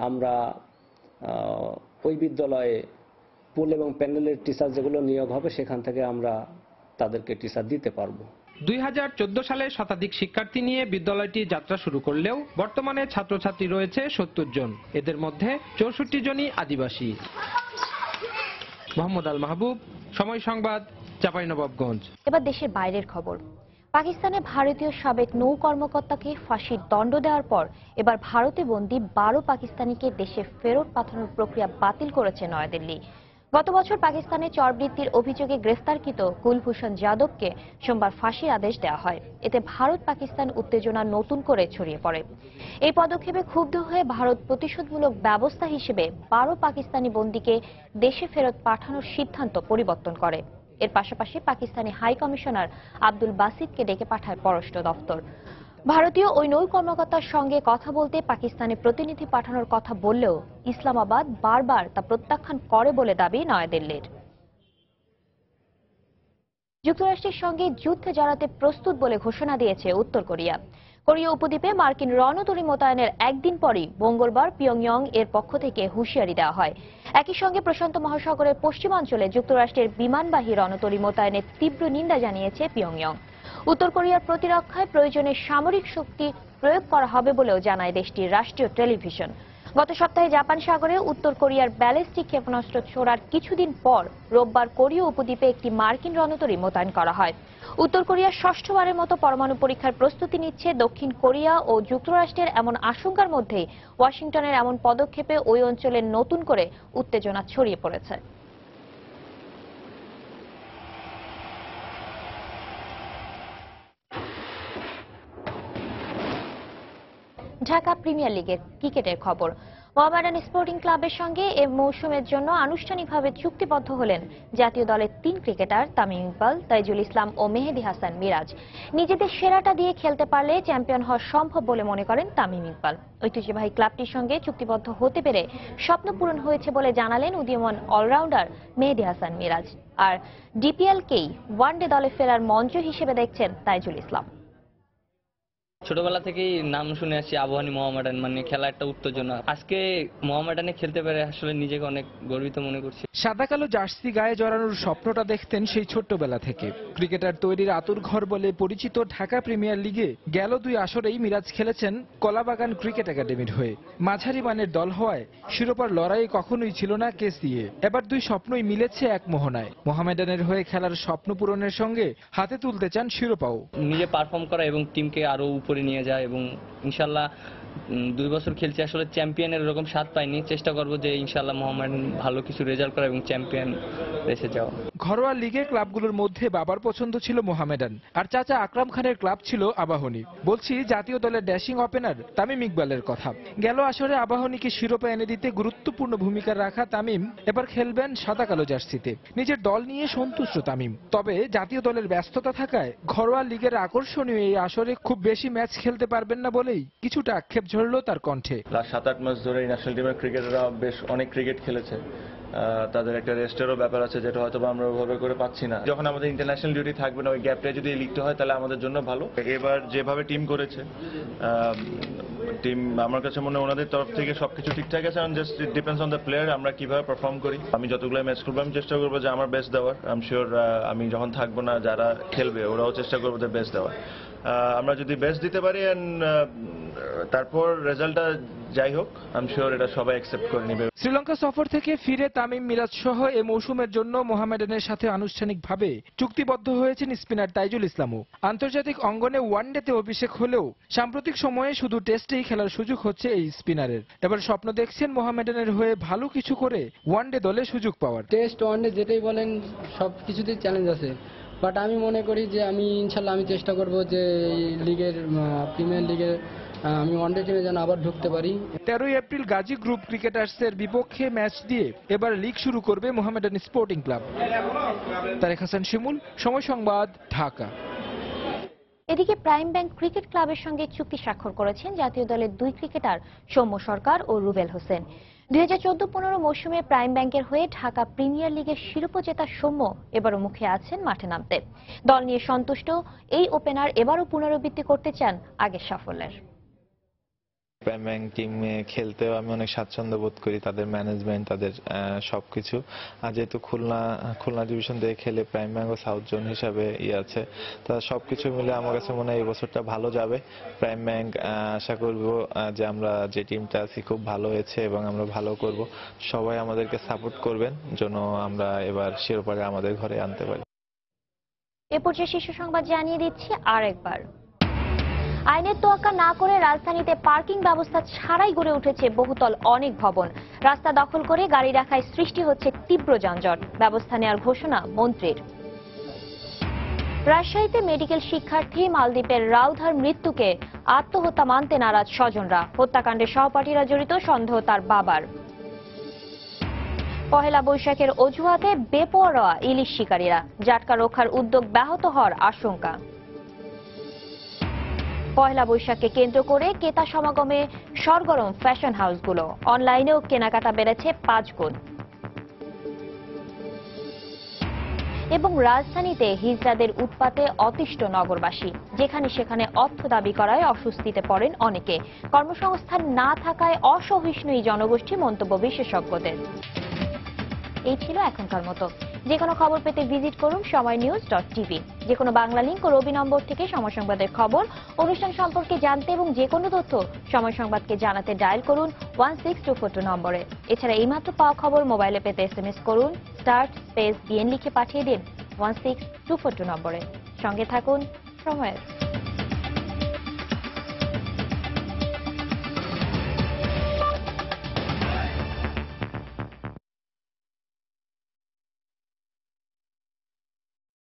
আমরা ওই বিদ্যালয়ে পুল এবং প্যানেলের টিচার যেগুলো নিয়োগ হবে সেখান থেকে আমরা তাদেরকে টিচার দিতে পারবো। ২০১৪ সালে শতাধিক শিক্ষার্থী নিয়ে বিদ্যালয়টি যাত্রা শুরু করলেও বর্তমানে ছাত্রছাত্রী রয়েছে ৭০ জন, এদের মধ্যে ৬৪ জনই আদিবাসী। মোহাম্মদ আল মাহবুব, সময় সংবাদ, চাঁপাইনবাবগঞ্জ। এবার দেশের বাইরের খবর। পাকিস্তানে ভারতীয় সাবেক নৌ কর্মকর্তাকে ফাঁসির দণ্ড দেওয়ার পর এবার ভারতে বন্দী ১২ পাকিস্তানিকে দেশে ফেরত পাঠানোর প্রক্রিয়া বাতিল করেছে নয়াদিল্লি। গত বছর পাকিস্তানে চরবৃত্তির অভিযোগে গ্রেফতারকৃত কুলভূষণ যাদবকে সোমবার ফাঁসির আদেশ দেওয়া হয়। এতে ভারত পাকিস্তান উত্তেজনা নতুন করে ছড়িয়ে পড়ে। এই পদক্ষেপে ক্ষুব্ধ হয়ে ভারত প্রতিশোধমূলক ব্যবস্থা হিসেবে ১২ পাকিস্তানি বন্দীকে দেশে ফেরত পাঠানোর সিদ্ধান্ত পরিবর্তন করে। এর পাশাপাশি পাকিস্তানি হাই কমিশনার আব্দুল বাসিতকে ডেকে পাঠায় পররাষ্ট্র দফতর। ভারতীয় ওই নৌ কর্মকর্তার সঙ্গে কথা বলতে পাকিস্তানে প্রতিনিধি পাঠানোর কথা বললেও ইসলামাবাদ বারবার তা প্রত্যাখ্যান করে বলে দাবি নয়াদিল্লির। যুক্তরাষ্ট্রের সঙ্গে যুদ্ধে জড়াতে প্রস্তুত বলে ঘোষণা দিয়েছে উত্তর কোরিয়া। কোরীয় উপদ্বীপে মার্কিন রণতরী মোতায়েনের একদিন পরই মঙ্গলবার পিয়ংইয়ং এর পক্ষ থেকে হুঁশিয়ারি দেওয়া হয়। একই সঙ্গে প্রশান্ত মহাসাগরের পশ্চিমাঞ্চলে যুক্তরাষ্ট্রের বিমানবাহী রণতরী মোতায়েনের তীব্র নিন্দা জানিয়েছে পিয়ংইয়ং। উত্তর কোরিয়ার প্রতিরক্ষায় প্রয়োজনে সামরিক শক্তি প্রয়োগ করা হবে বলেও জানায় দেশটির রাষ্ট্রীয় টেলিভিশন। গত সপ্তাহে জাপান সাগরে উত্তর কোরিয়ার ব্যালিস্টিক ক্ষেপণাস্ত্র ছোড়ার কিছুদিন পর রোববার কোরীয় উপদ্বীপে একটি মার্কিন রণতরী মোতায়েন করা হয়। উত্তর কোরিয়া ষষ্ঠবারের মতো পরমাণু পরীক্ষার প্রস্তুতি নিচ্ছে। দক্ষিণ কোরিয়া ও যুক্তরাষ্ট্রের এমন আশঙ্কার মধ্যেই ওয়াশিংটনের এমন পদক্ষেপে ওই অঞ্চলে নতুন করে উত্তেজনা ছড়িয়ে পড়েছে। ঢাকা প্রিমিয়ার লিগের ক্রিকেটের খবর। মোহামেডান স্পোর্টিং ক্লাবের সঙ্গে এ মৌসুমের জন্য আনুষ্ঠানিকভাবে চুক্তিবদ্ধ হলেন জাতীয় দলের ৩ ক্রিকেটার তামিম ইকবাল, তাইজুল ইসলাম ও মেহেদী হাসান মিরাজ। নিজেদের সেরাটা দিয়ে খেলতে পারলে চ্যাম্পিয়ন হওয়া সম্ভব বলে মনে করেন তামিম ইকবাল। ঐতিহ্যবাহী ক্লাবটির সঙ্গে চুক্তিবদ্ধ হতে পেরে স্বপ্ন পূরণ হয়েছে বলে জানালেন উদীয়মান অলরাউন্ডার মেহেদী হাসান মিরাজ। আর ডিপিএলকেই ওয়ানডে দলে ফেরার মঞ্চ হিসেবে দেখছেন তাইজুল ইসলাম। ছোটবেলা থেকেই নাম শুনে আসছি আবাহনী মোহামেডান, মানে খেলা একটা উত্তেজনা। আজকে মোহামেডানে খেলতে পেরে আসলে নিজেকে অনেক গর্বিত মনে করছি। সাদা কালো জার্সি গায়ে জড়ানোর স্বপ্নটা দেখতেন সেই ছোট্টবেলা থেকে। ক্রিকেটার তৈরির আতুর ঘর বলে পরিচিত ঢাকা প্রিমিয়ার লিগে গেল 2 আসরেই মিরাজ খেলেছেন কলাবাগান ক্রিকেট একাডেমির হয়ে। মাঝারি মানের দল হওয়ায় শিরোপার লড়াইয়ে কখনোই ছিল না কেসিএ। এবার 2 স্বপ্নই মিলেছে এক মোহনায়। মোহামেডানের হয়ে খেলার স্বপ্ন পূরণের সঙ্গে হাতে তুলতে চান শিরোপাও। নিজে পারফর্ম করা এবং টিমকে আরো উপরে নিয়ে যায় এবং ইনশাল্লাহ 2 বছর খেলছি, আসলে চ্যাম্পিয়নের এরকম স্বাদ পাইনি। চেষ্টা করব যে ইনশাল্লাহ মোহামেডান ভালো কিছু রেজাল্ট করা এবং চ্যাম্পিয়ন রেসে যাওয়া। ঘরোয়া লিগের ক্লাবগুলোর মধ্যে বাবার পছন্দ ছিল মোহামেডান, আর চাচা আকরাম খানের ক্লাব ছিল আবাহনী। বলছি জাতীয় দলের ড্যাশিং ওপেনার তামিম ইকবালের কথা। গেল আসরে আবাহনীকে শিরোপা এনে দিতে গুরুত্বপূর্ণ ভূমিকা রাখা তামিম এবার খেলবেন সাদা কালো জার্সিতে। নিজের দল নিয়ে সন্তুষ্ট তামিম, তবে জাতীয় দলের ব্যস্ততা থাকায় ঘরোয়া লিগের আকর্ষণীয় এই আসরে খুব বেশি ম্যাচ খেলতে পারবেন না বলেই কিছুটা আক্ষেপ ঝরলো তার কণ্ঠে। লাস্ট 7-8 মাস ধরে ন্যাশনাল টিমের ক্রিকেটাররা বেশ অনেক ক্রিকেট খেলেছে, তাদের একটা রেস্টেরও ব্যাপার আছে যেটা হয়তো আমরা ওভাবে করে পাচ্ছি না। যখন আমাদের ইন্টারন্যাশনাল ডিউটি থাকবে না, ওই গ্যাপটা যদি লিখতে হয় তাহলে আমাদের জন্য ভালো। এবার যেভাবে টিম করেছে টিম, আমার কাছে মনে হয় ওনাদের তরফ থেকে সবকিছু ঠিকঠাক আছে। Just it depends on the player, আমরা কিভাবে পারফর্ম করি। আমি যতগুলো ম্যাচ খেলবো আমি চেষ্টা করবো যে আমার বেস্ট দেওয়ার। আই এম শিওর আমি যখন থাকবো না যারা খেলবে ওরাও চেষ্টা করবো যে বেস্ট দেওয়ার। আমরা যদি বেস্ট দিতে পারি তারপর রেজাল্টটা যাই হোক, আই এম শিওর এটা সবাই অ্যাকসেপ্ট করে নেবে। শ্রীলঙ্কা সফর থেকে ফিরে তামিম মিরাজ সহ এ মৌসুমের জন্য মোহামেডানের সাথে আনুষ্ঠানিকভাবে চুক্তিবদ্ধ হয়েছেন স্পিনার তাইজুল ইসলামও। আন্তর্জাতিক অঙ্গনে ওয়ানডেতে অভিষেক হলেও সাম্প্রতিক সময়ে শুধু টেস্টেই খেলার সুযোগ হচ্ছে এই স্পিনারের। এবার স্বপ্ন দেখছেন মোহামেডানের হয়ে ভালো কিছু করে ওয়ানডে দলে সুযোগ পাওয়ার। টেস্ট ওয়ানডে যেটাই বলেন সব কিছুতেই চ্যালেঞ্জ আছে, বাট আমি মনে করি যে আমি ইনশাল্লাহ আমি চেষ্টা করব যে লিগের প্রিমিয়ার লিগের আমি ওয়ানডে টিমে যেন আবার ঢুকতে পারি। 13 এপ্রিল গাজী গ্রুপ ক্রিকেটার্সের বিপক্ষে ম্যাচ দিয়ে এবার লিগ শুরু করবে মোহামেডান স্পোর্টিং ক্লাব। তারেক হাসান শিমুল, সময় সংবাদ, ঢাকা। এদিকে প্রাইম ব্যাংক ক্রিকেট ক্লাবের সঙ্গে চুক্তি স্বাক্ষর করেছেন জাতীয় দলের 2 ক্রিকেটার সৌম্য সরকার ও রুবেল হোসেন। 2014-15 মৌসুমে প্রাইম ব্যাংকের হয়ে ঢাকা প্রিমিয়ার লিগের শিরোপা জেতা সৌম্য এবারও মুখে আছেন মাঠে নামতে। দল নিয়ে সন্তুষ্ট এই ওপেনার এবারও পুনরাবৃত্তি করতে চান আগের সাফল্যের। প্রাইম ব্যাংক টিমে খেলতেও আমি অনেক স্বাচ্ছন্দ্য বোধ করি, তাদের ম্যানেজমেন্ট, তাদের সবকিছু। আর যেহেতু খুলনা ডিভিশন থেকে খেলে প্রাইম ব্যাংক ও সাউথ জোন হিসাবে আছে, তা সবকিছু মিলে আমার কাছে মনে হয় এই বছরটা ভালো যাবে। প্রাইম ব্যাংক আশা করব যে আমরা যে টিমটা আছি খুব ভালো হয়েছে এবং আমরা ভালো করব। সবাই আমাদেরকে সাপোর্ট করবেন যেন আমরা এবার শিরোপাটা আমাদের ঘরে আনতে পারি। এ পর্যায়ে শীর্ষ সংবাদ জানিয়ে দিচ্ছি আরেকবার। আইনের তোয়াক্কা না করে রাজধানীতে পার্কিং ব্যবস্থা ছাড়াই গড়ে উঠেছে বহুতল অনেক ভবন। রাস্তা দখল করে গাড়ি রাখায় সৃষ্টি হচ্ছে তীব্র যানজট। ব্যবস্থা নেওয়ার ঘোষণা মন্ত্রীর। রাজশাহীতে মেডিকেল শিক্ষার্থী মালদ্বীপের রাউধার মৃত্যুকে আত্মহত্যা মানতে নারাজ স্বজনরা। হত্যাকাণ্ডে সহপাঠীরা জড়িত সন্দেহ তার বাবার। পহেলা বৈশাখের অজুহাতে বেপরোয়া ইলিশ শিকারীরা। জাটকা রক্ষার উদ্যোগ ব্যাহত হওয়ার আশঙ্কা। পহেলা বৈশাখকে কেন্দ্র করে ক্রেতা সমাগমে সরগরম ফ্যাশন হাউসগুলো। অনলাইনেও কেনাকাটা বেড়েছে 5 গুণ। এবং রাজধানীতে হিজড়াদের উৎপাতে অতিষ্ঠ নগরবাসী। যেখানে সেখানে অর্থ দাবি করায় অস্বস্তিতে পড়েন অনেকে। কর্মসংস্থান না থাকায় অসহিষ্ণু এই জনগোষ্ঠী, মন্তব্য বিশেষজ্ঞদের। এই ছিল এখনকার মতো। যে কোনো খবর পেতে ভিজিট করুন সময়নিউজ.টিভি। যে কোনো বাংলা লিংক ও রবি নম্বর থেকে সময় সংবাদের খবর, অনুষ্ঠান সম্পর্কে জানতে এবং যে কোনো তথ্য সময় সংবাদকে জানাতে ডায়াল করুন 16242 নম্বরে। এছাড়া এইমাত্র পাওয়া খবর মোবাইলে পেতে SMS করুন *BN লিখে পাঠিয়ে দিন 16242 নম্বরে। সঙ্গে থাকুন সময়ের।